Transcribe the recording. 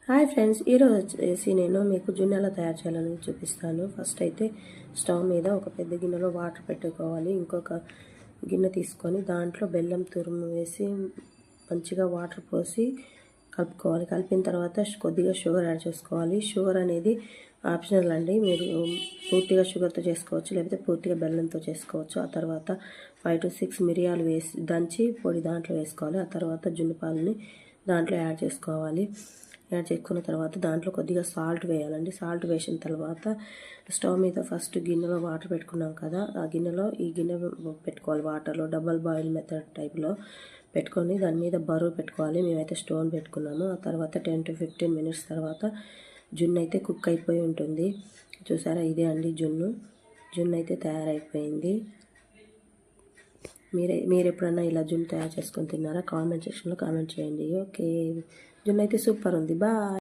Hi friends, ఈరోజు వచ్చేసి నేను మీకు జున్ను ఎలా తయారు చేయాలని చూపిస్తాను. ఫస్ట్ అయితే స్టవ్ మీద ఒక పెద్ద గిన్నెలో వాటర్ పెట్టుకోవాలి. ఇంకొక గిన్నె తీసుకొని దాంట్లో బెల్లం తురుము వేసి మంచిగా వాటర్ పోసి కలుపుకోవాలి. కలిపిన తర్వాత కొద్దిగా షుగర్ యాడ్ చేసుకోవాలి. షుగర్ అనేది ఆప్షనల్ అండి, మీరు పూర్తిగా షుగర్తో చేసుకోవచ్చు, లేకపోతే పూర్తిగా బెల్లంతో చేసుకోవచ్చు. ఆ తర్వాత 5 to 6 మిరియాలు వేసి దంచి పొడి దాంట్లో వేసుకోవాలి. ఆ తర్వాత జున్ను పాలని దాంట్లో యాడ్ చేసుకోవాలి. యాడ్ చేసుకున్న తర్వాత దాంట్లో కొద్దిగా సాల్ట్ వేయాలండి. సాల్ట్ వేసిన తర్వాత స్టవ్ మీద ఫస్ట్ గిన్నెలో వాటర్ పెట్టుకున్నాం కదా, ఆ గిన్నెలో ఈ గిన్నె పెట్టుకోవాలి. వాటర్లో డబల్ బాయిల్ మెథడ్ టైప్లో పెట్టుకొని దాని మీద బరువు పెట్టుకోవాలి. మేమైతే స్టోన్ పెట్టుకున్నాము. ఆ తర్వాత 10 to 15 మినిట్స్ తర్వాత జున్ను అయితే కుక్ అయిపోయి ఉంటుంది. చూసారా, ఇదే అండి జున్ను అయితే తయారైపోయింది. మీరు ఎప్పుడన్నా ఇలా జున్ను తయారు చేసుకొని తిన్నారా? కామెంట్ సెక్షన్లో కామెంట్ చేయండి. ఓకే, జున్ను అయితే సూపర్ ఉంది. బాయ్.